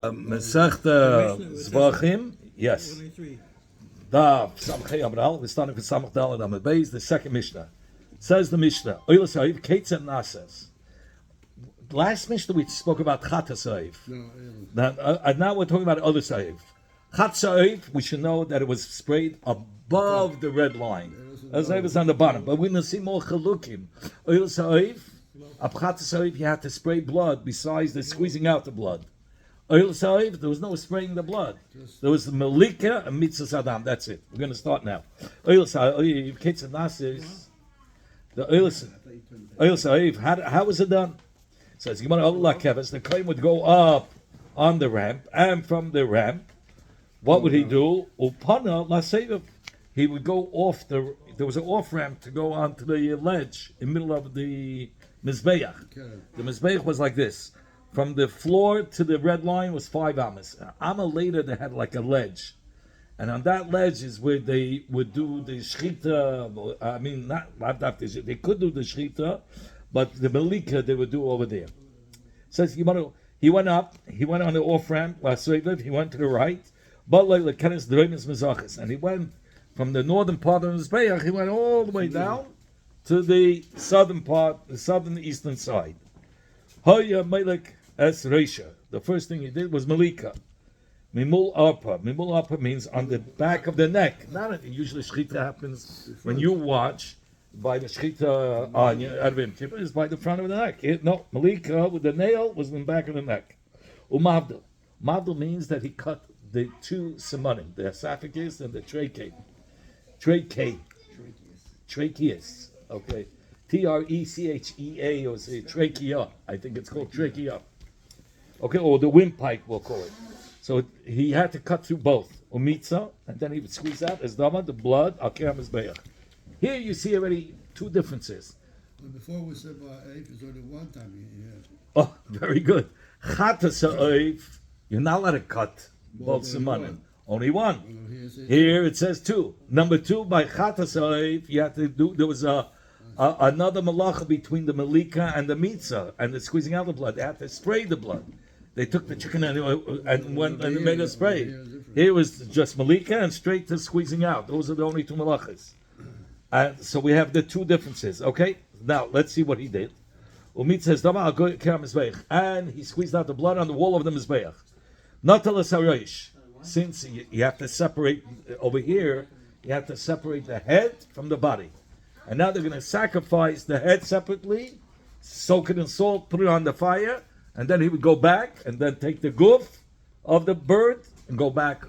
Masechta Zevachim, yes. Daf Samchei Amral. We're starting with Samach Daled Amud Beis, the second Mishnah. Says the Mishnah, Oilas Ha'if Ketzet Nases. Last Mishnah we spoke about Chatas Ha'if. Now we're talking about other Ha'if. Chatas Ha'if, we should know that it was sprayed above the red line. As I was on the bottom, but we're going to see more Chalukim. Oilas Ha'if, ab Chatas Ha'if, you had to spray blood besides the squeezing out the blood. Oil Sa'if, there was no spraying the blood. There was the Malika and Mitzvah Saddam. That's it. We're going to start now. Oil Sa'if, Ketzet Nases. The Oil Sa'if, how was it done? It says, the claim would go up on the ramp, and from the ramp, what would he do? Upana Laseiv. He would go off there was an off ramp to go onto the ledge in the middle of the Mizbeach. The Mizbeach was like this. From the floor to the red line was 5 amas. Amma later they had like a ledge, and on that ledge is where they would do the shchita. I mean, they could do the shchita, but the malika they would do over there. It says he went up, he went on the off ramp. He went to the right, and he went from the northern part of the Mizbeach. He went all the way down to the southern part, the southern eastern side. Hoya Melech Es Reisha. The first thing he did was Malika. Mimul Arpa. Mimul Arpa means on the back of the neck. Not usually Shechita happens when you watch by the Shechita on Arvim Kippur is by the front of the neck. No, Malika with the nail was in the back of the neck. Umavdil. Mavdil means that he cut the two simanim, the esophagus and the trachea. Tracheus. Okay. Trechea, or say trachea. I think it's called trachea. Okay, or the windpipe, we'll call it. So he had to cut through both. Umitza, and then he would squeeze out as dama, the blood, al-kiyam mizbeach. Here you see already two differences. But before we said Eif is only one time. Oh, very good. Chatas Eif, you're not allowed to cut both simanim. Only one. Here it says two. Number two, by Chatas Eif, you had to do, there was another malacha between the malika and the mitzvah, and the squeezing out the blood. They had to spray the blood. They took the chicken and they made a spray. Here was just malika and straight to squeezing out. Those are the only two malachas. And so we have the two differences. Okay, now let's see what he did. Umit says, and he squeezed out the blood on the wall of the mizbeach. Since you have to separate over here, you have to separate the head from the body. And now they're going to sacrifice the head separately, soak it in salt, put it on the fire, and then he would go back and then take the goof of the bird and go back,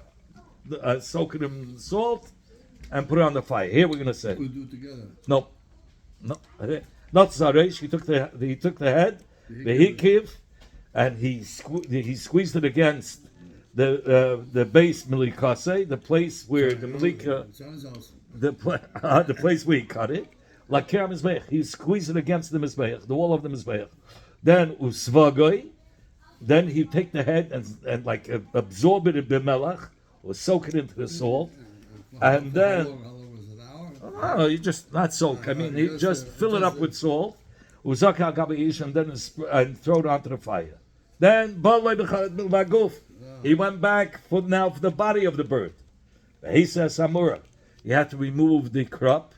soak it in salt, and put it on the fire. Here we're going to say. We do it together. No. Not Zaresh. He took the head, the hikiv, and he squeezed it against the base milikase, the place where the milika. The place where he cut it, like Kira Mizbeach, he squeezed it against the Mizbeach, the wall of the Mizbeach. Then Usvagoi, then he take the head and like absorb it in Bimelach, or soak it into the salt, and then you just not soak. I mean, you just fill it up with salt, Uzaka Gabayish, and then throw it onto the fire. Then he went back for the body of the bird. He says Samura. You have to remove the crop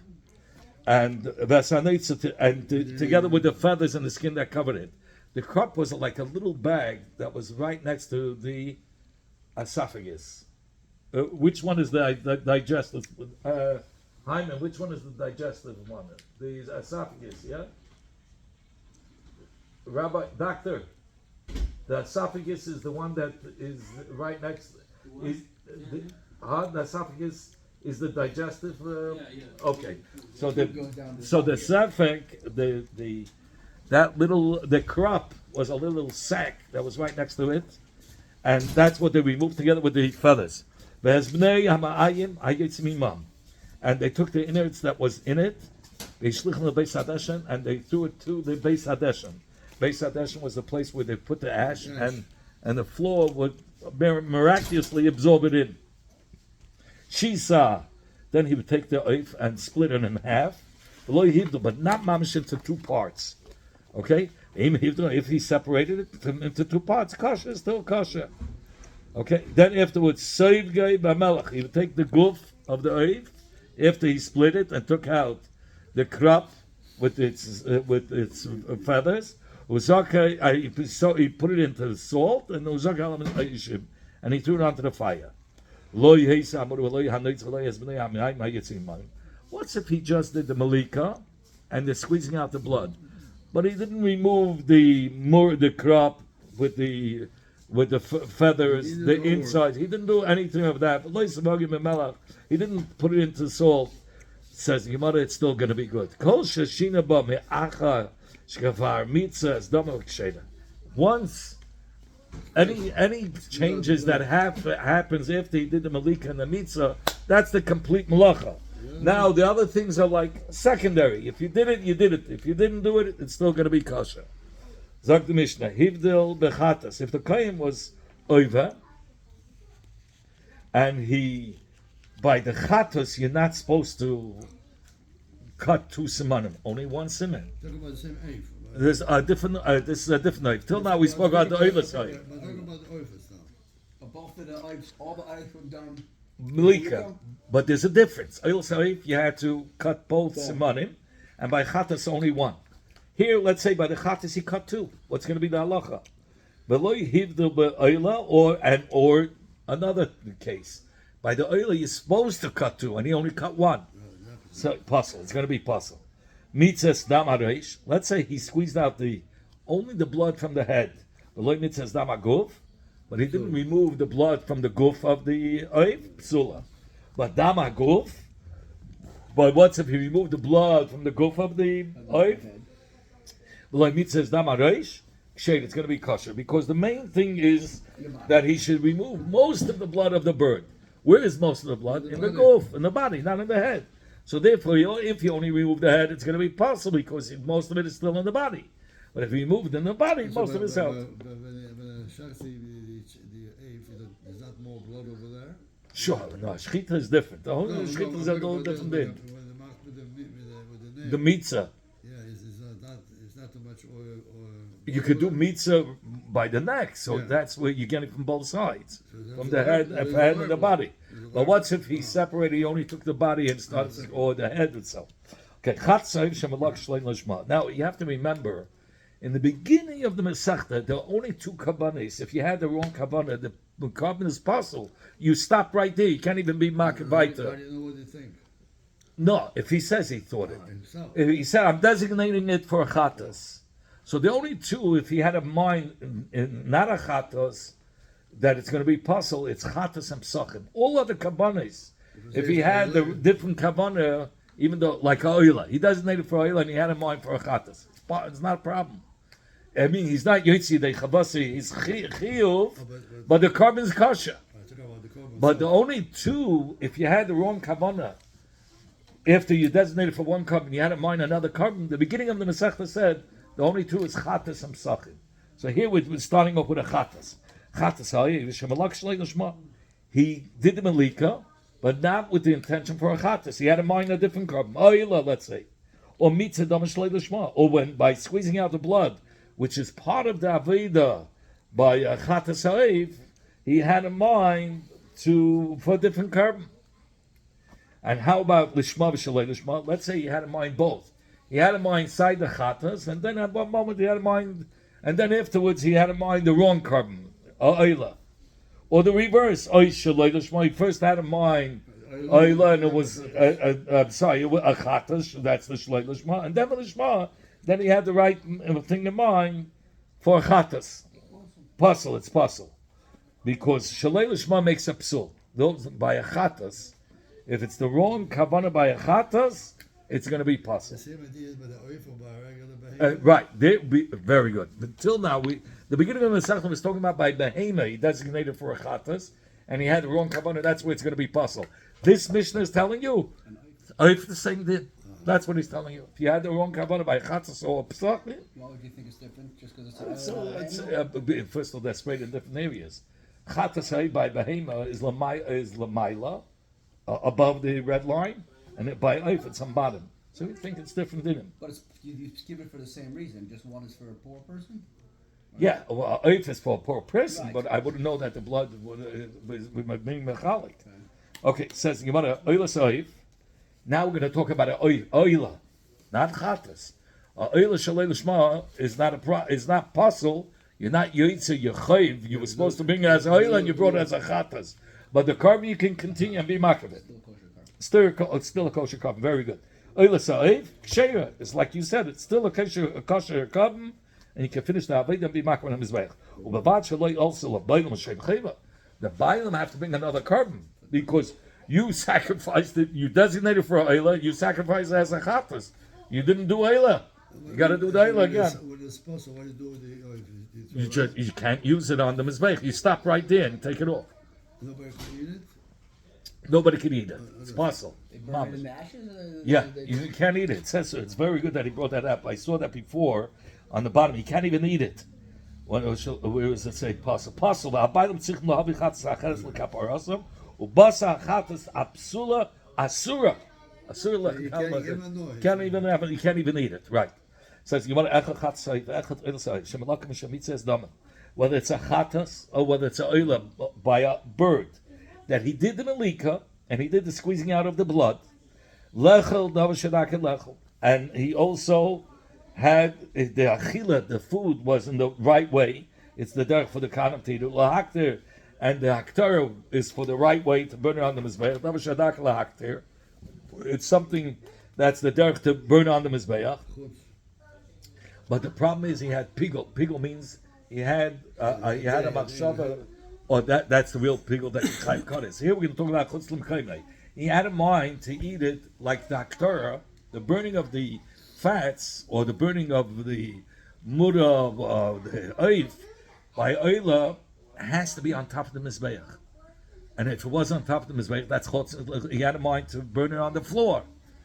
and together with the feathers and the skin that covered it. The crop was like a little bag that was right next to the esophagus. Which one is the digestive? Hyman, which one is the digestive one? The esophagus, yeah? Rabbi, doctor, the esophagus is the one that is right next. The esophagus is the digestive? Okay, so the safek, the crop was a little sack that was right next to it, and that's what they removed together with the feathers. And they took the innards that was in it, and they threw it to the Beis Hadeshen. Beis Hadeshen was the place where they put the ash, and the floor would miraculously absorb it in. Shisa, then he would take the oif and split it in half, but not mamish into two parts. Okay? If he separated it into two parts, kasha is still kasha. Okay, then afterwards, Seiv Gay Bamelach. He would take the goof of the oiv after he split it and took out the crop with its feathers. Uzaka, so he put it into the salt and and he threw it onto the fire. What's if he just did the malika and they're squeezing out the blood, but he didn't remove the crop with the feathers, the inside. He didn't do anything of that. But he didn't put it into salt. Says Gemara, it's still going to be good. Once any changes that happens after he did the malika and the mitzvah, that's the complete malacha. Now the other things are like secondary. If you did it, you did it. If you didn't do it, it's still going to be kosher. Zog the Mishnah, Hivdil bechatas. If the kohen was over, and he, by the chatos, you're not supposed to cut two simanim, only one siman. Talking about the same eighth. This is a different knife. Till now we spoke about the over side. But talking about the oifas now. Both of the ice, all the ice were done. Malika. But there's a difference. Oil side, you had to cut both simanim, and by chatos only one. Here, let's say by the chatas he cut two. What's going to be the halacha? Or another case. By the oila you're supposed to cut two, and he only cut one. So puzzle. It's going to be puzzle. Mitzvahs dam hareish. Let's say he squeezed out only the blood from the head. Mitzvahs dam haguf, but he didn't remove the blood from the guf of the oiv psula. But dam haguf. But what's if he removed the blood from the guf of the oiv? Mitzvahs dam hareish. Shade, it's going to be kosher because the main thing is that he should remove most of the blood of the bird. Where is most of the blood? In the guf, in the body, not in the head. So therefore, if you only remove the head, it's going to be possible because most of it is still in the body. But if you remove it in the body, most of it's out. But when the eighth, is not more blood over there? Sure, no, shchita is different. The whole shchita is a whole different thing. The mitzvah. Yeah, it's not too much oil. You could do mitzvah by the neck, so that's where you get it from both sides, from the head and the body. But what's if he separated? He only took the body and started, or the head itself. Okay, now you have to remember, in the beginning of the Masechta, there are only two kabbanis. If you had the wrong kabbanah, the carbon is possible. You stop right there. You can't even be makar weiter. I didn't know what you think. No, if he says he thought it. Himself. If he said, I'm designating it for a chatas. So the only two, if he had a mind in not a chatas, that it's going to be puzzle, it's chatas and psachim. All other kabbanis, if he had the different kabbanah, even though like oila, he designated for oila and he had a mind for a chatas. It's not a problem. I mean, he's not yotzi de chabasi, he's chiyuv, but the carbon is kosher. But the only two, if you had the wrong kabbanah, after you designated for one carbon, you had in mind another carbon. The beginning of the Masechta said the only two is chatas and psachim. So here we're starting off with a chatas. Chatas, he did the malika, but not with the intention for a chatas. He had in mind a different carbon, let's say, or mitzvah dam shleil, or when by squeezing out the blood, which is part of the aveda by a chatas ha'ev, he had in mind for a different carbon. And how about lishma v'shalei lishma? Let's say he had in mind both. He had in mind side the chatas, and then at one moment he had in mind, and then afterwards he had in mind the wrong carbon, oila, or the reverse. Shalei lishma. He first had in mind oila, and it was a chatas. That's the shalei lishma, and then the lishma. Then he had the right thing in mind for a chatas. Puzzle, it's puzzle, because shalei lishma makes a psul. Those by a chatas. If it's the wrong kavanah by a chatas, it's going to be possible. The same idea is by the oif by a regular behavior. Right, very good. Until now, the beginning of the Masechta was talking about by behema, he designated for a chatas, and he had the wrong kavanah. That's where it's going to be possible. This Mishnah is telling you, oif the same thing. That's what he's telling you. If you had the wrong kavanah by a chatas or a psach, why would you think it's different? Just because it's first of all, they're spread in different areas. Chatas by behema is lamaila. Above the red line, and by oif it's on bottom. So we think it's different in him. But you give it for the same reason. Just one is for a poor person. Yeah, well, oif is for a poor person, but I wouldn't know that the blood was being mechalik. Okay, it says Gemara oilas oif. Now we're going to talk about an oila, not chatas. Oila shalei l'shma is not possible. You're not yoitze, you're chayiv. You were supposed to bring it as an oila and you brought it as a chatas. But the carbon you can continue and be makabit. It's still a kosher carbon. Very good. Oilas oif ksheira. It's like you said. It's still a kosher carbon. And you can finish the Avodah and be makar on his way. Also, the Bailam have to bring another carbon because you sacrificed it, you designated for Eila, you sacrificed it as a chatas. You didn't do Eila. You got to do the Eila again. What do you do with the You can't use it on the Mizbeach. You stop right there and take it off. Nobody can eat it? Nobody can eat it. It's possible. They burn it in the ashes? Yeah, you can't eat it. It says so. It's very good that he brought that up. I saw that before. On the bottom, you can't even eat it. Where does it say possible? Possible. Abaylam tzichem lohavi chatas acheres lekaparasam ubasa chatas apsula asura. Asura you can't even eat it. Right. It says you want echad chatas echad oil shemalakim shemit says daman. Whether it's a chatas or whether it's a oila by a bird that he did the malika and he did the squeezing out of the blood. Lechel davar shedaken lechel, and he also had the achila, the food was in the right way. It's the derech for the kanam to lahakter, and the haktara is for the right way to burn it on the mizbeach. Shadak lahakter. It's something that's the derech to burn on the mizbeach. But the problem is he had pigul. Pigul means he had a machshava, or that's the real pigul that you chayv kaddish. Here we're going to talk about chutz l'mchaymei. He had in mind to eat it like the haktara, the burning of the fats or the burning of the mudra of the oif by oila has to be on top of the mizbeach, and if it was on top of the mizbeach, that's chutz. He had in mind to burn it on the floor.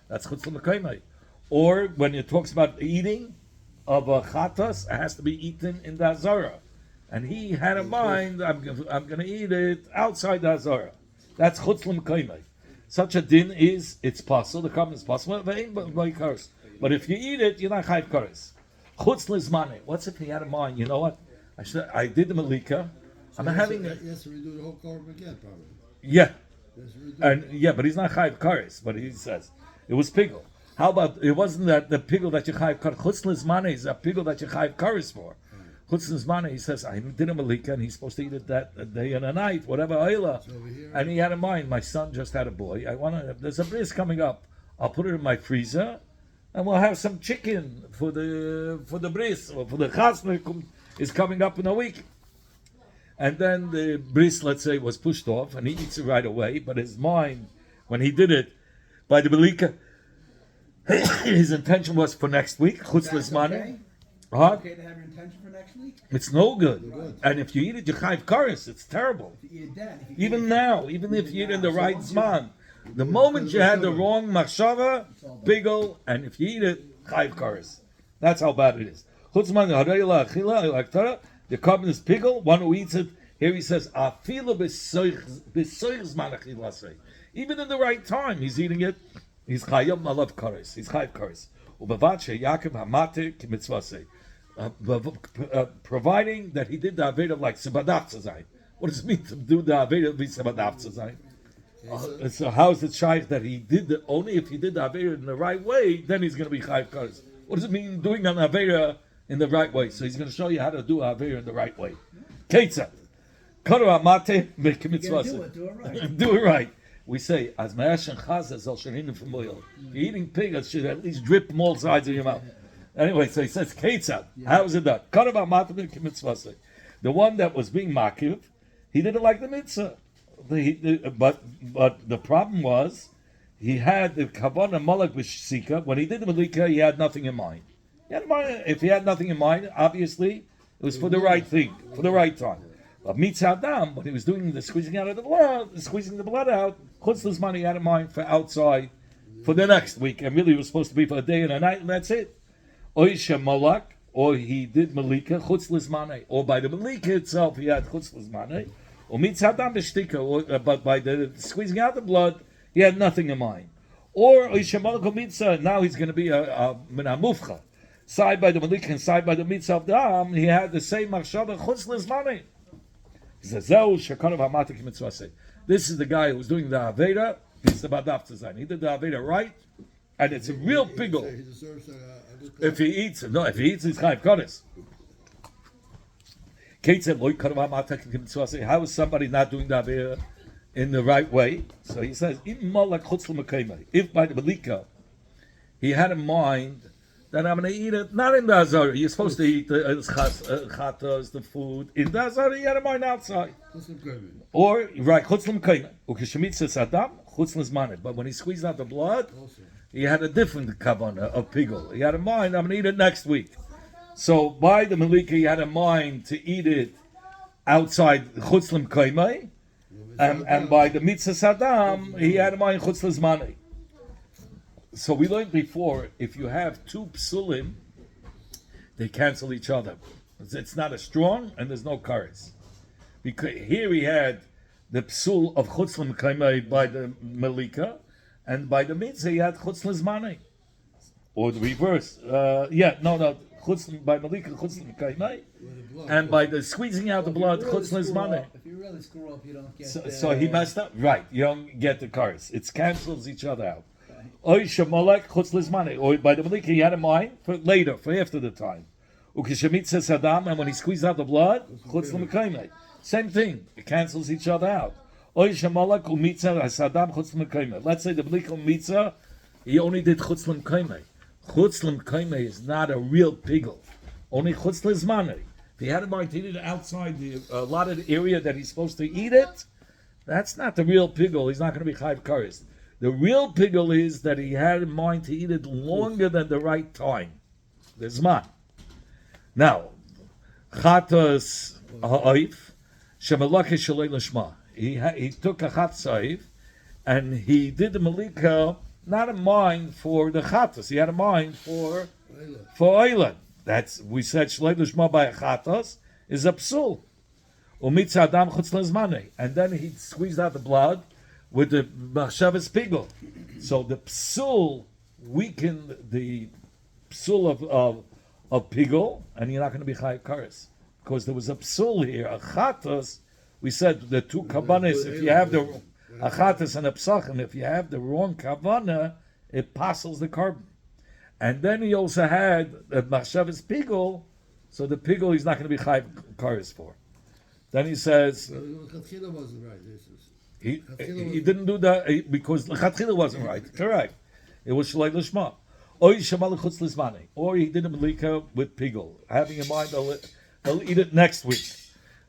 That's chutz l'mekaymei. Or when it talks about eating of a chatas, it has to be eaten in the azara, and he had in mind I'm going to eat it outside the azara. That's chutz l'mekaymei. Such a din is it's possible. The carbon is possible, but if you eat it, you're not chayv kares. Chutz lizmane. What's if he had in mind? You know what? I did the malika. So I'm having it. Yes, we do the whole carbon again, probably. Yeah, Yes, but he's not chayv kares. But he says it was pigul. How about it wasn't that the pigul that you chayv kares? Chutz lizmane is a pigul that you chayv kares for. Chutz lizmane. He says I did a malika and he's supposed to eat it that day and a night, whatever ayla. And he had in mind. My son just had a boy. There's a bris coming up. I'll put it in my freezer. And we'll have some chicken for the bris or for the chasna is coming up in a week. And then the bris, let's say, was pushed off, and he eats it right away. But his mind, when he did it by the belika, his intention was for next week. Chutz lizmane. Okay to have your intention for next week? It's no good. And if you eat it, you chayv kares. It's terrible. If you eat it then. Even now, even if you eat it in the right zman. The moment you had the wrong machshava, pigul, and if you eat it, chayv kares. That's how bad it is. The carbon is pigul, one who eats it. Here he says, even in the right time, he's eating it. He's chayv malav kares. He's chayv kares. Providing that he did the Aveda like Sebadav Tzazayim. What does it mean to do the Aveda be Sebadav Tzazayim? So how is it shaykh that he did only if he did the Aveda in the right way, then he's going to be chayv kares? What does it mean doing an Aveda in the right way? So he's going to show you how to do Aveda in the right way. Ketzat. Karo amate v'kimitzvase. Do it right. Do it right. We say, as ma'ash and chazah zal sheninu from oil. If you're eating pig, it should at least drip from all sides of your mouth. Anyway, so he says, Ketzat. How is it done? Karo amate v'kimitzvase. The one that was being makiv, he didn't like the mitzvah. But the problem was, he had the kavanah malak b'shika. When he did the malika, he had nothing in mind. If he had nothing in mind, obviously, it was for the right thing, for the right time. But mitzadam, when he was doing the squeezing the blood out, chutz lizman he had in mind for outside, for the next week, and really it was supposed to be for a day and a night, and that's it. Oisha malak, or he did malika chutz lizman, or by the malika itself he had chutz lizman, or mitzadam b'shtika, but by the squeezing out the blood, he had nothing in mind. Or oisha malak mitzah, now he's going to be a mufcha. side by the Malika and side by the Mitzvah of Dam, he had the same Machshava Chutz Lizmani. He says, this is the guy who was doing the Aveda. This is about Daf Tzayin. He did the Aveda right, and it's a real piggle. He deserves a good If he eats, no, if he eats, he's Chayiv Kodesh. Kate said, how is somebody not doing the Aveda in the right way? So he says, if by the Malika, he had in mind that I'm going to eat it, not in the Azara. You're supposed to eat the chatas, the food. In the Azara, you had in mind outside. Or, right, chutzlam kaina. Ukeshemitza sadam, chutzlam zmanet. But when he squeezed out the blood, he had a different kavanah of pigul. He had in mind, I'm going to eat it next week. So by the Malika, he had in mind to eat it outside chutzlam kaimai. And by the mitzvah sadam, he had in mind chutzlam zmanet. So we learned before, if you have two psulim, they cancel each other. It's not as strong, and there's no kares. Because here we had the psul of chutzlam kaimai by the Malika, and by the mitzvah he had chutzlam zmanei. Or the reverse. Chutzlam by Malika, chutzlam kaimai, and by the squeezing out the blood, chutzlam zmanei. If you really screw up, you don't get So he messed up. Right, you don't get the kares. It cancels each other out. Or by the Malika, he had in mind for later, for after the time. And when he squeezed out the blood, same thing. It cancels each other out. Let's say the Malika Mitzah, he only did chutzlam kaimei. Chutzlam kaimei is not a real pigel. Only chutzlam zmanei. If he had in mind to eat it outside the allotted area that he's supposed to eat it, that's not the real pigel. He's not going to be chayv kares. The real pigul is that he had in mind to eat it longer than the right time. The zman. Now, chatas ha'oif, shemalake shalei l'shma. He took a chat ha'oif, and he did the malika not in mind for the chatas. He had in mind for oilan. That's, we said shalei l'shma by a chatas is a psul. Umitza adam chutz l'zmanei. And then he squeezed out the blood with the machshavas pigul. So the psul weakened the psul of pigul, and you're not going to be chayav kares. Because there was a psul here, a chatas, we said the two kavanas, if you have the a chatas and a psachim, if you have the wrong kavana, it passes the carbon. And then he also had a machshavas pigul, so the pigul he's not going to be chayav kares for. Then he says, wasn't right. He didn't do that because l'chatchila wasn't right. Correct. It was shalei l'shma. Or he shemal l'chutz l'zmanei. Or he did a malika with pigul, having in mind they'll eat it next week,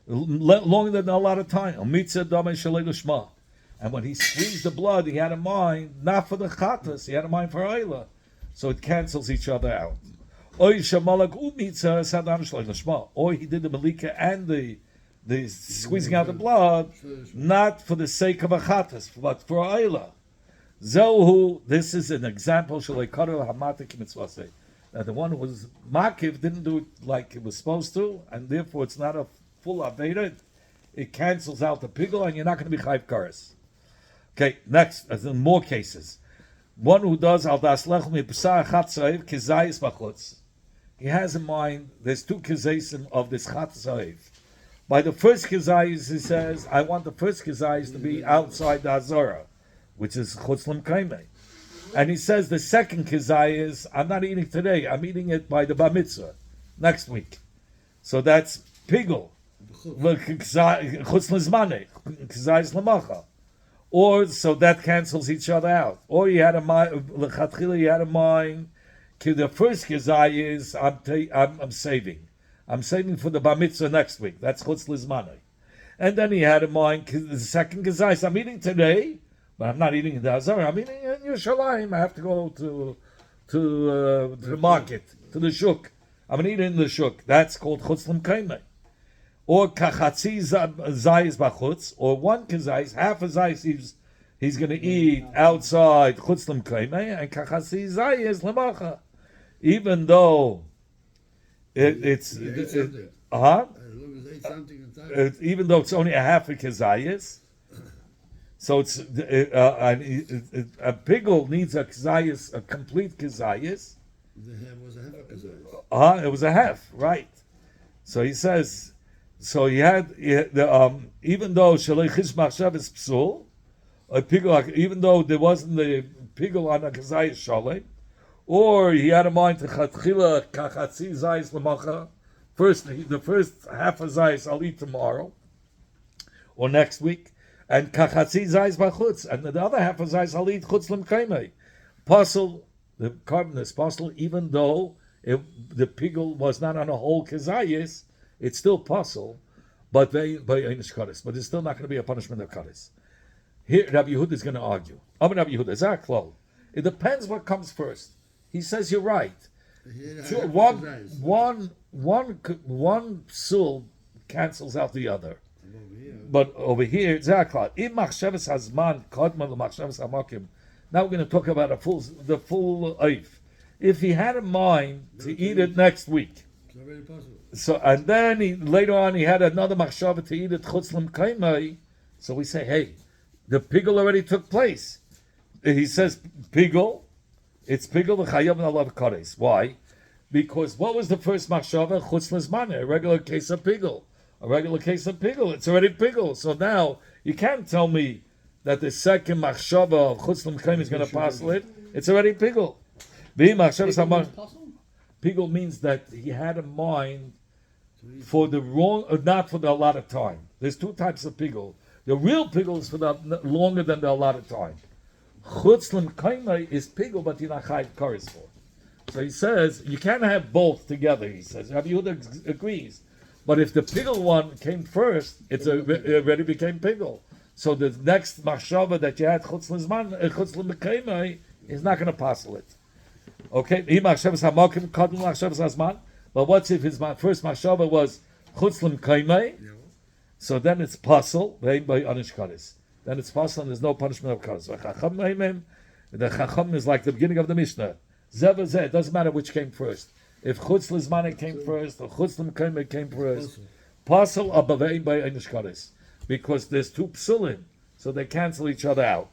longer than a lot of time. Mitzvah damei shalei l'shma. And when he squeezed the blood, he had in mind not for the chatas, he had in mind for ayla. So it cancels each other out. Or he shemal mitzvah sadam shalei l'shma. Or he did the malika and the squeezing out the blood, not for the sake of a chatas, but for ayla. Zohu, this is an example. That the one who was makiv didn't do it like it was supposed to, and therefore it's not a full aveda. It cancels out the pigul, and you're not going to be chayv kares. Okay, next, as in more cases, one who does al das lechem mipsar chatzayv kizayis bachutz. He has in mind there's two kizayim of this chatzayv. By the first kizayis, he says, I want the first kizayis to be outside the Azara, which is chutzlam kaimei. And he says the second kizayis, I'm not eating today, I'm eating it by the bar mitzvah, next week. So that's pigul, chutzlam zmanei, kizayis lamacha. Or, so that cancels each other out. Or you had a mind, l'chatchila, you had a mind, the first kizayis, I'm saving. I'm saving for the bar mitzvah next week. That's chutz lizmanei. And then he had in mind the second gezais. I'm eating today, but I'm not eating in the Hazara. I'm eating in Yerushalayim. I have to go to the market, to the shuk. I'm going to eat in the shuk. That's called chutz l'mkaimei. Or kachatzi zayis bachutz, or one kezais, half a zayis he's going to eat outside chutz l'mkaimei, and kachatzi zayis lemacha. Even though even though it's only a half a kezayis, so it's a pigul needs a kezayis, a complete kezayis, The ham was a half a kazayis. It was a half, right? So he says, so he had even though Shalechish Machshav is psul, a pigul, even though there wasn't the pigul on a kazayis shalem, or he had a mind to chatchila kachatzi zayis lemacha. First, the first half of zayis I'll eat tomorrow or next week, and kachatzi zayis b'chutz, and the other half of zayis I'll eat chutz lemkaimei. Puzzle, the carbon is puzzle, even though the pigul was not on a whole kazayis, it's still puzzle, but by einish kares. But it's still not going to be a punishment of kares. Here, Rabbi Yehuda is going to argue. Rabbi Yehuda, Zaklo. It depends what comes first. He says you're right. So one psul cancels out the other. But over here, exactly. Now we're going to talk about the full oif. If he had in mind to eat it next week, so and then later on he had another machshava to eat it chutz l'mkaimai, so we say, hey, the pigul already took place. He says pigul. It's pigul v'chayam and alav kares. Why? Because what was the first machshava? Chutz l'zmane, a regular case of pigul. A regular case of pigul. It's already pigul. So now you can't tell me that the second machshava of chutz l'mkaim is going to passel it. It's already pigul. Pigul means that he had a mind for the wrong, or not for the allotted time. There's two types of pigul. The real pigul is for the longer than the allotted time. Chutz l'mkaimai is pigul, but you're not chayiv kares for. So he says you can't have both together. He says Rabbi Yehuda agrees, but if the pigul one came first, it already became pigul. So the next machshava that you had chutz l'mkaimai is not going to passel it. Okay, but what's if his first machshava was chutz l'mkaimai? So then it's passel. Then it's passel, and there's no punishment of kares. The chacham is like the beginning of the Mishnah. Zevachim, it doesn't matter which came first. If chutz l'zmane came first, or chutz l'mkaimai came first, passel abavein by einish kares, because there's two psulim, so they cancel each other out.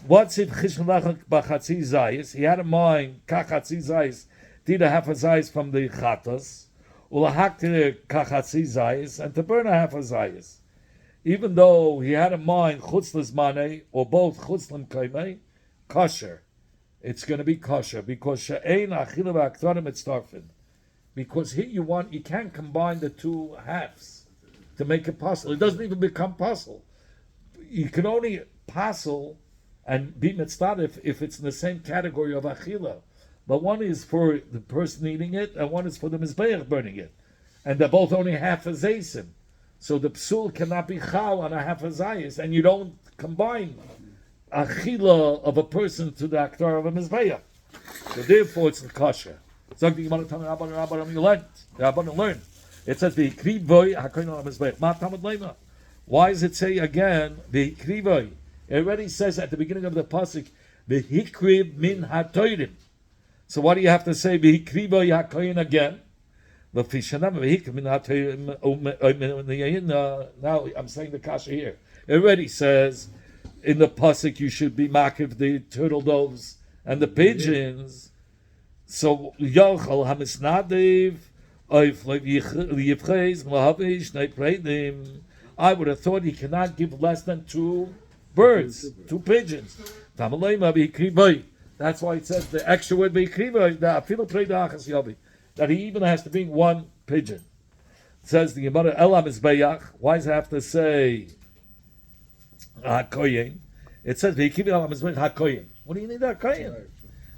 What's if Chishmalach Bachatzi Zayis? He had in mind Kachatzi Zayis, did a half a Zayis from the Chatas, Ulahak Kachatzi Zayis, and to burn a half a Zayis. Even though he had in mind Chutz L'Zmanei, or both Chutz L'Mkaimei, kosher. It's going to be kosher, because She'ein Achila V'Aktorim Etztarfin. Because here you can't combine the two halves to make it possible. It doesn't even become possible. You can only passel and be mitzvah if it's in the same category of achila. But one is for the person eating it, and one is for the mizbeach burning it. And they're both only half a zaysim. So the psul cannot be chal on a half a zayis, and you don't combine achila of a person to the aktar of a mizbeach. So therefore it's kosher. You learned. It says, why does it say again, it already says at the beginning of the pasuk, "V'hikriv min hatoyrim." So what do you have to say? V'hikriv hakoyin again. Now I'm saying the kasha here. It already says in the pasuk you should be makiv the turtle doves and the pigeons. So yochal hamisnadev yivchez lahavish neipredim. I would have thought he cannot give less than two birds, two pigeons. That's why it says the extra word that he even has to bring one pigeon. It says the Gemara Elam is Bayach. Why does it have to say Hakoyin? It says Elam is Hakoyin. What do you need Hakoyin?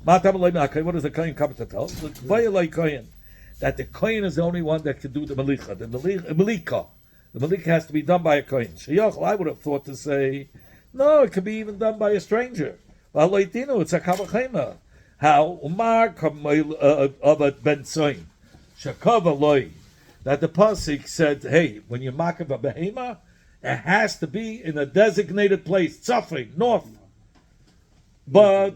What does the Koyin come to tell? That the Koyin is the only one that can do the Melicha. The Melika. The Melika has to be done by a Koyin. I would have thought to say, no, it could be even done by a stranger. It's a kavachema. How Umar Abad Ben Soin Shakava Loi, that the pasuk said, hey, when you makav a behema, it has to be in a designated place, tzafri, north. But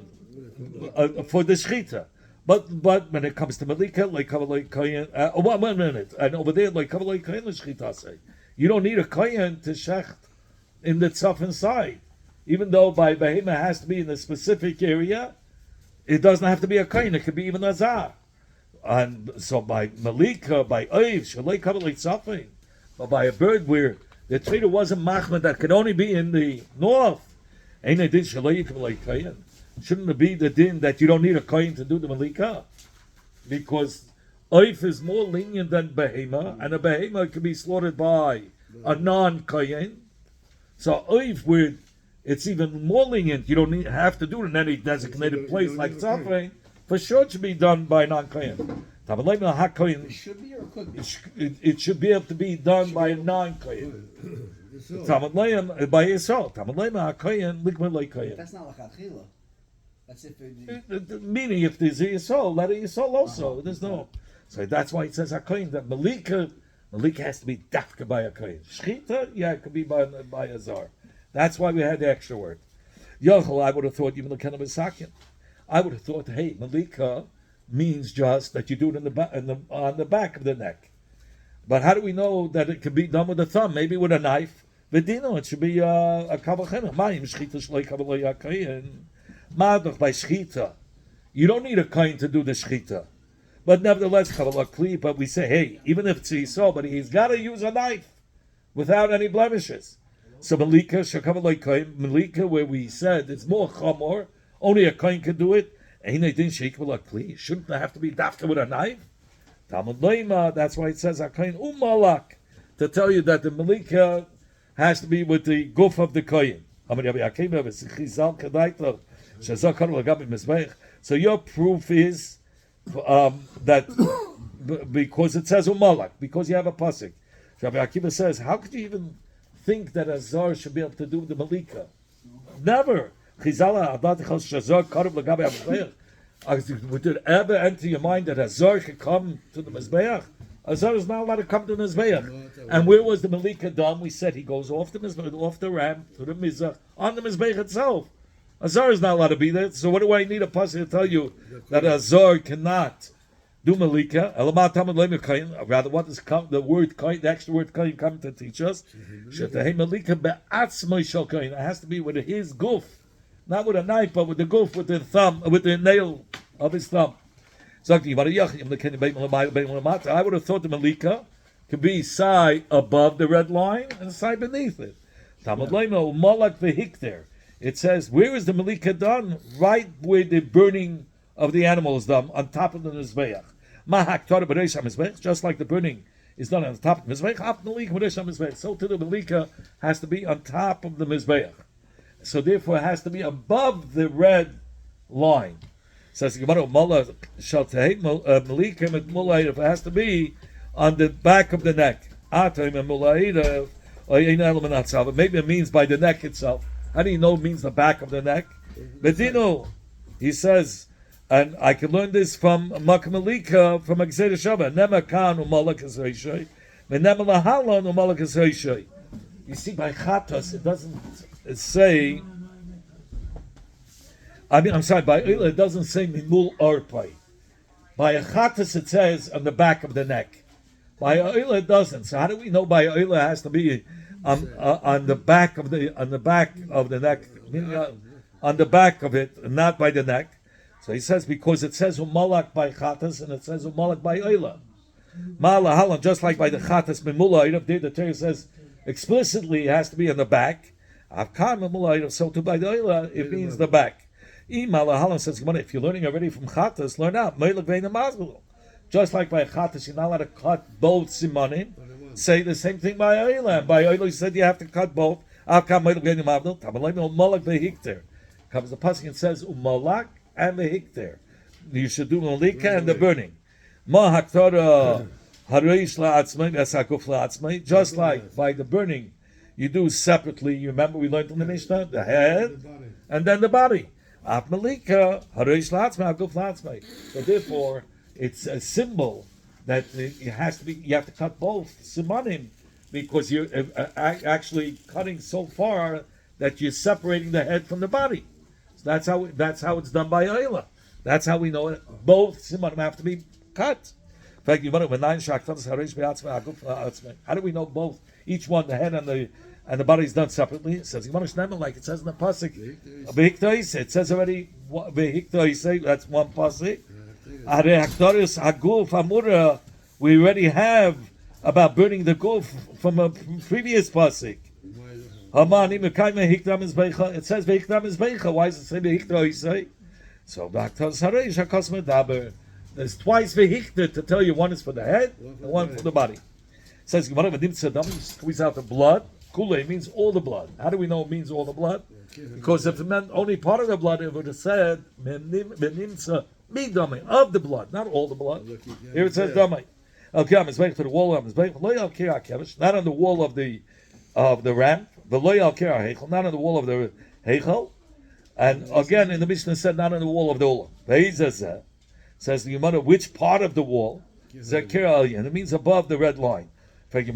for the shechita. But when it comes to Malika, like Kavaloi Koyen, 1 minute, and over there, like Kavaloi Koyen, the shechita say, you don't need a koyen to shecht in the tzaf inside. Even though by behema has to be in a specific area, it doesn't have to be a kain. It could be even a zar. And so by malika, by oiv, shalei kavalei tzafin, but by a bird where the trader wasn't machmed that could only be in the north, ain't it din shalei kavalei kain? Shouldn't it be the din that you don't need a kain to do the malika? Because oif is more lenient than behema, and a behema can be slaughtered by a non-kain. So oif, where it's even more lenient, you don't have to do it in any designated place like tzafin. For sure, it should be done by non-kain. It should be or could be. It should be able to be done by a non-kain. By Yisrael. That's not like achila. That's if it. Meaning, if there's a Yisrael, let it Yisrael also. There's no. So that's why it says Hakoyin, that Malika has to be dafka by a koyin. Shchita, yeah, it could be by a zar. That's why we had the extra word. Yochel, I would have thought even the kind of a sakin. I would have thought, hey, Malika means just that you do it on the back of the neck. But how do we know that it can be done with a thumb? Maybe with a knife. V'dino, it should be a kavachena. Ma'im shchita shloi kavaloi hakayin. Ma'adoch by shchita. You don't need a kain to do the shchita. But nevertheless, kavalakli. But we say, hey, even if it's Yisrael, but he's got to use a knife without any blemishes. So Malika, shakavaloi kain, Malika, where we said it's more chamor, only a kain can do it. Shouldn't they have to be dafka with a knife? Talmud Leima, that's why it says Akain Umalak, to tell you that the Malika has to be with the goof of the Koyin. So your proof is that because it says Umalak, because you have a pasuk. Rabbi Akiva says, how could you even think that a Zar should be able to do the Malika? Never. Would it ever enter your mind that a Zar could come to the Mizbeach? A Zar is not allowed to come to the Mizbeach. And where was the Malika done? We said he goes off the Mizbeach, off the ram to the Mizbeach, on the Mizbeach itself. A Zar is not allowed to be there. So what do I need a pasuk to tell you that a Zar cannot do Malika? Rather, what does the word kain, the extra word kain, come to teach us? It has to be with his goof. Not with a knife, but with the goof, with the thumb, with the nail of his thumb. I would have thought the Malika could be side above the red line and side beneath it. It says, where is the Malika done? Right where the burning of the animal is done, on top of the Mizbeach. Just like the burning is done on the top of the Mizbeach, so too the Malika has to be on top of the Mizbeach. So therefore it has to be above the red line. Says Gemara, Malika it has to be on the back of the neck. Maybe it means by the neck itself. How do you know it means the back of the neck? Bedino, he says, and I can learn this from Malika, from Agzeda Shava. Nema kan umalak esreishay, v'nema lahalon umalak esreishay. You see, by chatos, it doesn't say. I'm sorry. By Eila, it doesn't say mimul arpai. By a chatas, it says on the back of the neck. By Eila, it doesn't. So how do we know by Eila it has to be on the back of the neck, on the back of it, and not by the neck? So he says because it says umalak by chatas and it says umalak by Eila. Ma'ala halan, just like by the chatas mimula, the Torah says explicitly it has to be on the back. So to by the Eila, it means the back. Says, if you're learning already from Chatas, learn out. Just like by Chatas, you're not allowed to cut both simanim. Say the same thing by Eila. By Eila, you said you have to cut both. Comes the pasuk and says umalak and the hikter. You should do malika and the burning. Just like by the burning, you do separately. You remember we learned in the Mishnah the head and then the body. So therefore, it's a symbol that it has to be. You have to cut both simanim because you're actually cutting so far that you're separating the head from the body. So that's how it's done by Eila. That's how we know it. Both simanim have to be cut. In fact, how do we know both? Each one, the head and the body is done separately. It says like it says in the pasuk. It says already That's one pasuk. We already have about burning the goof from a previous pasuk. It says ve'ikdam izbeicha. Why does it say ve'ikdam isay? So there's twice ve'ikdam to tell you one is for the head and one for the body. It says you squeeze out the blood. Kule means all the blood. How do we know it means all the blood? Because if it meant only part of the blood, it would have said menimsa midame of the blood, not all the blood. Here it says damai. Okay, I'm to the wall. Not on the wall of the ramp. The loyal kira heichel, not on the wall of the heichel. And again, in the Mishnah said not on the wall of the olam. Says the Gemara, which part of the wall? Zakira alien. It means above the red line. Maybe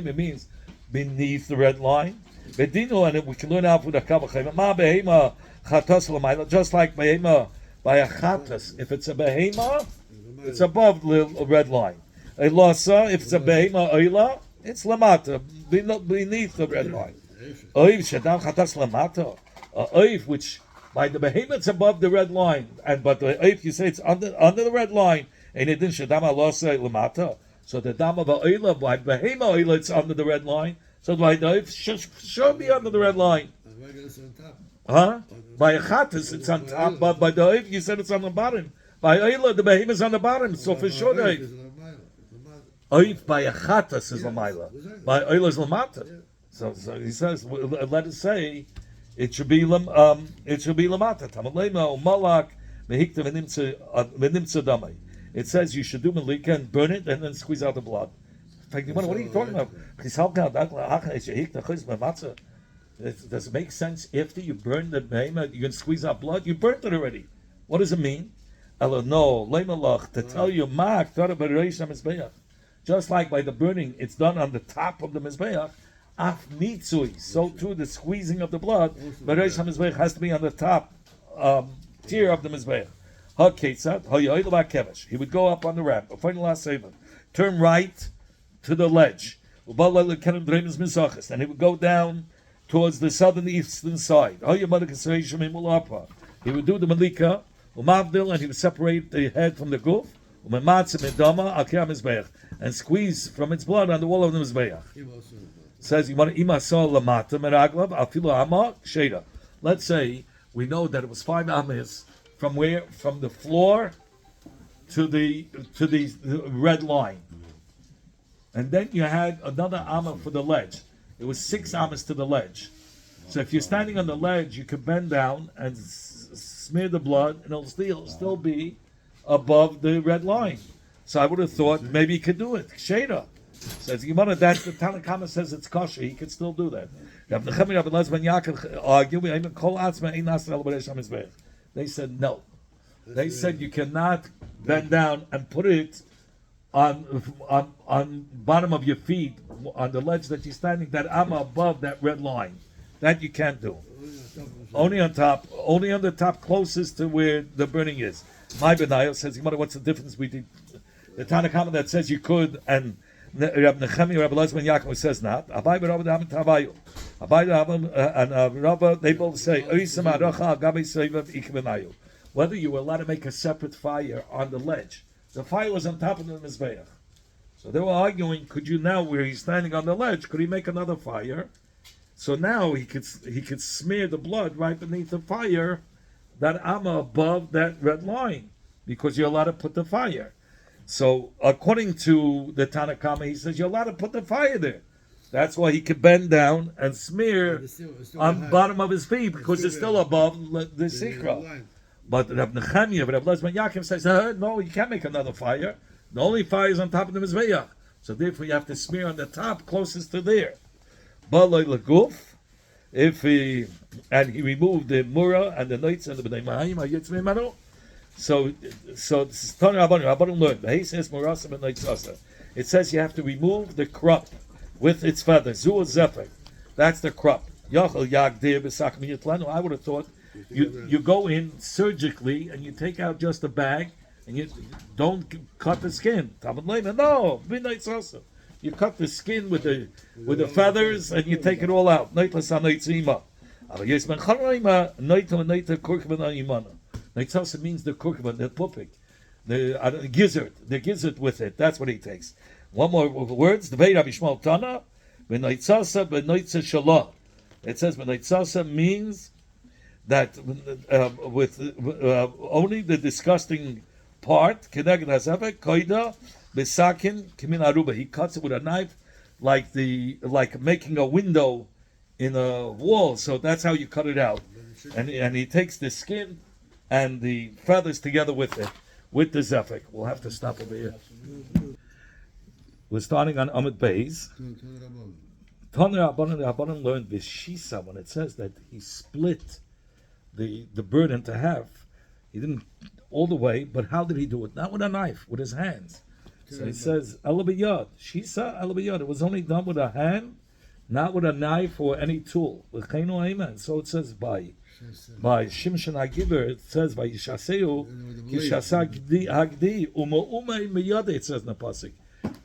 it means beneath the red line. And we can learn out with a kavachem. Just like behema by a chatas. If it's a behema, it's above the red line. A lasa, if it's a behema oila, it's lamata, beneath the red line. Oiv shadam chatas lamata. Oiv, which by the behema it's above the red line, but the oiv you say it's under the red line, and it didn't shadam alasa lamata. So the dam of oila by behema oila it's under the red line. So by the oiv should be under the red line. Huh? By a chatas it's on top, but by the oiv you said it's on the bottom. By oila the behema is on the bottom. So for sure the oiv by a chatas is lamaila. By oila is lamata. So he says, let us say, it should be lamata. Tamalema malak mehikta venimtza damai. It says you should do malika and burn it and then squeeze out the blood. What are you talking about? Does it make sense after you burn the behema, you can squeeze out blood? You burnt it already. What does it mean? No, to tell you, just like by the burning, it's done on the top of the mizbeach. Af mitzui. So too, the squeezing of the blood, but Reish HaMizbeach has to be on the top tier of the mizbeach. He would go up on the ramp, turn right to the ledge, and he would go down towards the southern eastern side. He would do the malika, and he would separate the head from the goof, and squeeze from its blood on the wall of the mizbeach. Says you want to let's say we know that it was 5 amas from the floor to the red line, and then you had another amma for the ledge. It was 6 amas to the ledge. So if you're standing on the ledge, you could bend down and smear the blood, and it'll still be above the red line. So I would have thought maybe you could do it. Sheda. Says Gemara, that's the Tanakama says it's kosher. He could still do that. They said no. They said you cannot bend down and put it on bottom of your feet on the ledge that you're standing. That amma above that red line. That you can't do. Only on top. Only on the top closest to where the burning is. My Benayo says Gemara, what's the difference between the Tanakama that says you could and Rab Nechemi, Rab Elazar ben Yaakov says not. Abai Rabba David Tavayu. Abai and Rabba, they both say whether you were allowed to make a separate fire on the ledge. The fire was on top of the mizbeach. So they were arguing, could you now, where he's standing on the ledge, could he make another fire? So now he could smear the blood right beneath the fire, that amma above that red line, because you're allowed to put the fire. So according to the Tanakama, he says you're allowed to put the fire there. That's why he could bend down and smear on the bottom of his feet, because it's still above the sikra. But Rab Nechemiah, Rab Elazar ben Yaakov says, no, you can't make another fire. The only fire is on top of the mizbeach. So therefore you have to smear on the top closest to there. Baloi laguf, if he removed the mura and the nights and the b'nai ma'ayim hayitzmei manu. So Tana Rabbanim learned. It says you have to remove the crop with its feathers. Zua zephyr. That's the crop. I would have thought you go in surgically and you take out just a bag and you don't cut the skin. No, you cut the skin with the feathers and you take it all out. Noitzasa means the kurkuma, the pupik, the gizzard with it. That's what he takes. One more words. The Rabbi Shmuel Tana, b'noitzasa b'noitza shalah. It says b'noitzasa means that with only the disgusting part. Keneged hazevek koida b'sakin kimin aruba. He cuts it with a knife, like making a window in a wall. So that's how you cut it out. And he takes the skin and the feathers together with it, with the zefek. We'll have to stop over here. We're starting on Amud Beis. Tanur Rabbanan learned B'shisa when it says that he split the bird into half. He didn't all the way, but how did he do it? Not with a knife, with his hands. So he says, Elabiyad. Shisa Elabiyad. It was only done with a hand, not with a knife or any tool. So it says by Shimshon HaGiver, it says by Yishaseu, Yishasa Hagdi, Uma Miyada, it says in the Pasuk.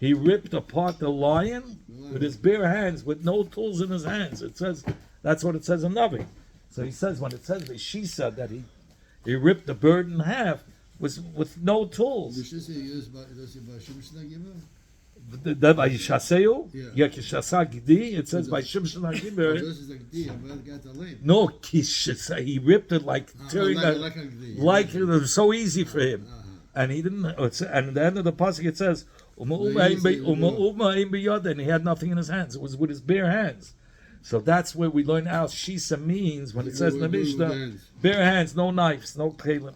He ripped apart the lion with his bare hands, with no tools in his hands. It says, that's what it says in Navi. So he says, when it says Shisa, that he ripped the bird in half, was with no tools. The Shisa used by Shimshon HaGiver? By Yishaseu, Yishasa Gdi, it says by Shimshon HaGiver. No, he ripped it like tearing like it was so easy for him. And he didn't. And at the end of the pasuk it says, and he had nothing in his hands. It was with his bare hands. So that's where we learn out Shisa means when it says in the Mishnah, bare hands, no knives, no kelim.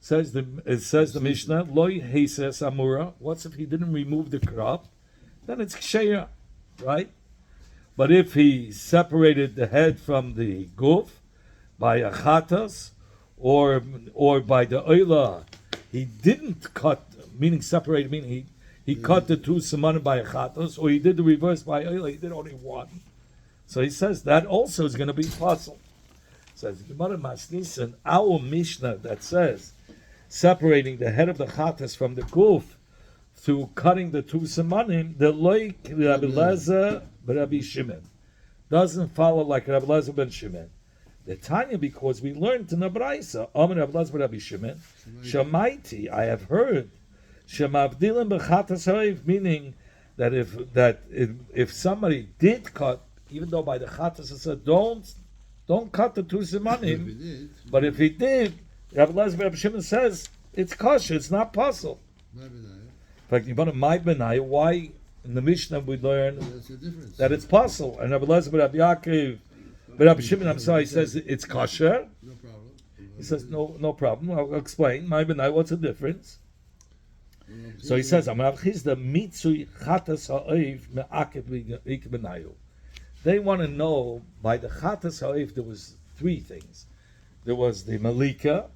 It says the Mishnah, Loi Heises Amura. What's if he didn't remove the crop? Then it's Ksheya, right? But if he separated the head from the guf by a chatas or by the oila, he didn't cut, meaning separated, meaning he cut the two simanim by a chatas, or he did the reverse by oila, he did only one. So he says that also is going to be puzzle. Says Gemara Masnisan, our Mishnah that says separating the head of the chatas from the guf through cutting the two simanim, the loik Rabbi Lezer Rabbi Shimon doesn't follow like Rabbi Lezer ben Shimon. The Tanya, because we learned in the Braisa, Amar Rabbi Lezer Rabbi Shimon, Shamaiti, I have heard, Shemavdilim b'chatas ha'if, meaning that if somebody did cut, even though by the chatas it said don't cut the two simanim, but if he did, Rabbi Lezer Rabbi Shimon says it's kosher, it's not possible. In fact, you want to my benai, why in the Mishnah we learn that it's possible, and Rabbi Lezer Rabbi Yaakov, Rabbi Shimon, I'm sorry, he says it's kosher. No problem. He says no problem. I'll explain. My benai, what's the difference? So he says, they want to know by the chatas ha'if there was three things. There was the malika,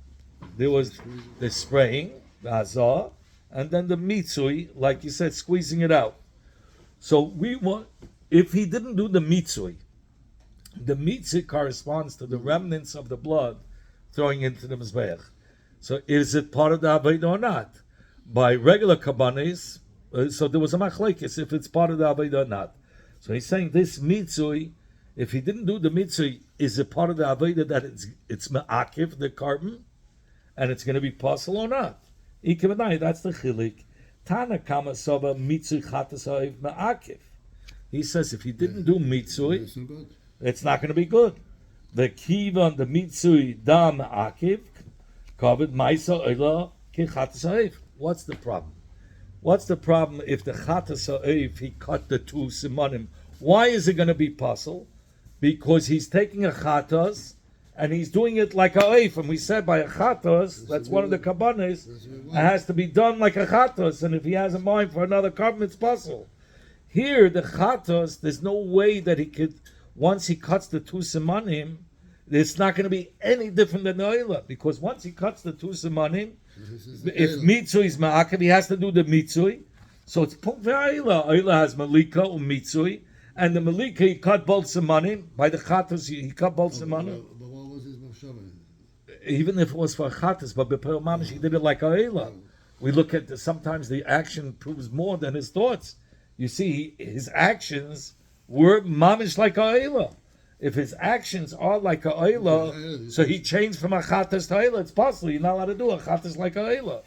there was the spraying, the azah, and then the mitzui, like you said, squeezing it out. So we want, if he didn't do the mitzui corresponds to the remnants of the blood throwing into the mizbeach. So is it part of the avodah or not? By regular kabbanis, so there was a machlekes if it's part of the avodah or not. So he's saying this mitzui, if he didn't do the mitzui, is it part of the avodah that it's me'akiv, the carbon, and it's going to be possible or not? That's the chilik. Tana kama soba mitzui chatas ha'if me'akiv. He says if he didn't do mitzui, it's not going to be good. The kivan, the mitzui da me'akiv, covered maisa oila ki chatas ha'if. What's the problem? What's the problem if the chatas ha'if, he cut the two simanim? Why is it going to be possible? Because he's taking a chatas and he's doing it like a ha'if. And we said by a chatas, that's one of the kabbanis, it has to be done like a chatas. And if he has a mind for another carbon, it's possible. Here, the chatas, there's no way that he could, once he cuts the two simanim, it's not going to be any different than the oila. Because once he cuts the two simanim, if mitzui is ma'akev, he has to do the mitzui. So it's puk ve'ayla. Ayla has malika or mitzui, and the malika he cut both simanim. By the chatas he cut both simanim. But what was his machshava? Even if it was for chatas, but b'per mamish he did it like ayla. We look at sometimes the action proves more than his thoughts. You see, his actions were mamish like ayla. If his actions are like a oila, so he changed from a chatas to oila, it's possible. You're not allowed to do a chatas like a oila.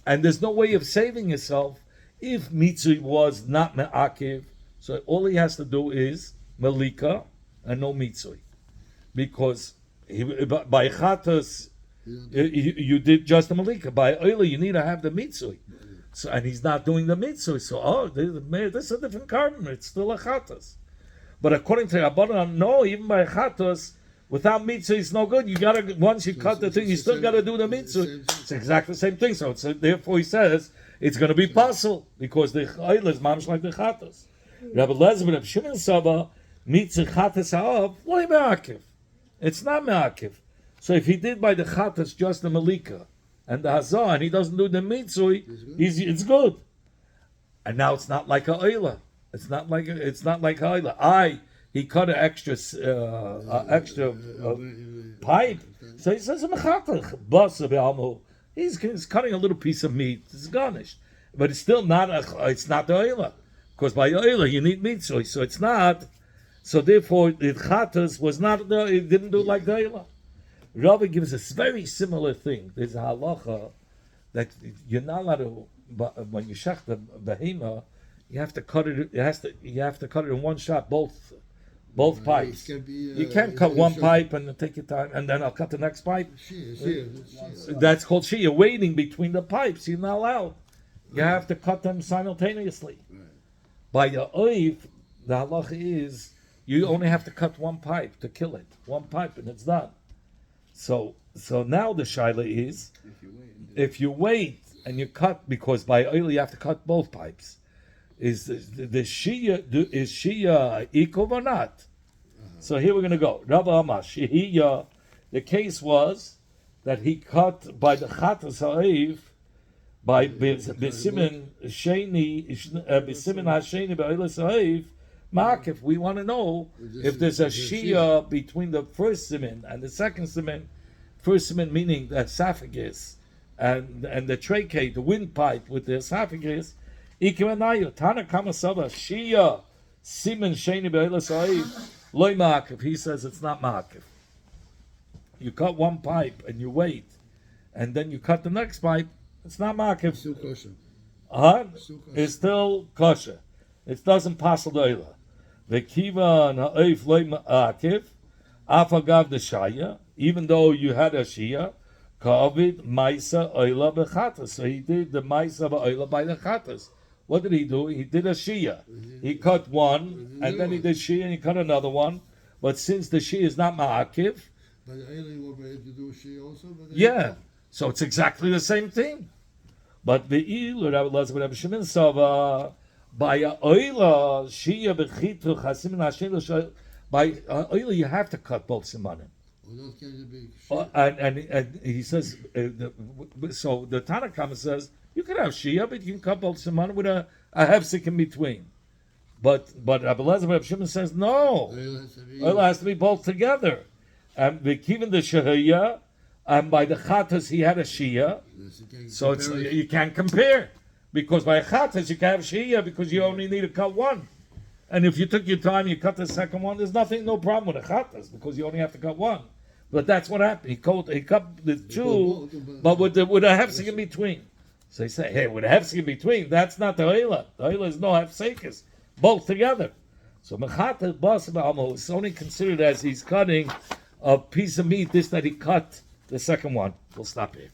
And there's no way of saving yourself if mitzui was not me'akiv. So all he has to do is malika and no mitzui. Because by chatas, you did just the malika. By oila, you need to have the mitzui. So, and he's not doing the mitzui. So, this is a different carbon. It's still a chatas. But according to Rabbanan, no, even by chatos, without mitzvah, it's no good. You gotta, once you cut the thing, you still gotta do the mitzvah. It's exactly the same thing. So therefore he says it's gonna be possible because the oil is mamish like the chatos. Rabbi Lezer ben Shimon Saba mitzvah chatos ha'av loy me'akiv. It's not me'akiv. So if he did by the chatos just the malika and the hazah, and he doesn't do the mitzvah, it's good. And now it's not like a oila. It's not like Haila. He cut an extra pipe. So he says, he's cutting a little piece of meat. It's garnished, but it's still not. It's not the oila, because by oila you need meat. So it's not. So therefore, the chatas was not. It didn't do like the oila. Rabbi gives us very similar thing. There's a halacha that you're not allowed to, when you shech the behema. You have to cut it. You have to cut it in one shot, both pipes. You can't cut one pipe and then take your time, and then I'll cut the next pipe. That's called shia. You're waiting between the pipes. You're not allowed. You have to cut them simultaneously. By the oiv, the halacha is you only have to cut one pipe to kill it. One pipe and it's done. So now the shaila is if you wait and you cut, because by oil you have to cut both pipes. Is the shia ikov or not? So here we're going to go. Rabbi Amar Shihiyah. The case was that he cut by the chatas ha'oiv by b'simin sheni ha'sheni ba'olas ha'oiv ma'akev. We want to know if there's a shia between the first simin and the second simin. First simin meaning the esophagus and the trachea, the windpipe with the esophagus. Tana Kama Saba Shia Simen Sheni Be'elas Ha'oiv Loy Ma'akev. He says it's not Ma'akev. You cut one pipe and you wait, and then you cut the next pipe. It's not Ma'akev. Still kosher. It's still kosher. It doesn't pass the oila. V'kiva Ha'oiv Loy Ma'akev Afagav the Shaya. Even though you had a Shia. Ka'avid Maisa Oila Bechatas. So he did the Maisa Oila by the Chatas. What did he do? He did a Shia. He cut one, and then he did Shia, and he cut another one. But since the Shia is not Ma'akiv, but the alien will be able to do Shia also? Yeah, so it's exactly the same thing. But the Rabbi Shimon Sava, by Oila, Shia Bechitu, Chasim Nashin, by Oila, you have to cut both Simanim. And he says, so the Tanakhama says, you can have Shia, but you can cut both Simanim with a hefsek in between. But Rabbi Lezer Rabbi Shimon says, no, oil has to be both together. And even the Shahiyah, and by the Chatas he had a Shia, so it's you can't compare. Because by Chatas you can have Shia because you only need to cut one. And if you took your time, you cut the second one, there's no problem with the Chatas because you only have to cut one. But that's what happened. He cut the two, but with a hefsek in between. So he said, hey, with a hefsek in between, that's not the oila. The oila is no hefsekes, both together. So mechat bas ba'amo is only considered as he's cutting a piece of meat. This that he cut the second one. We'll stop here.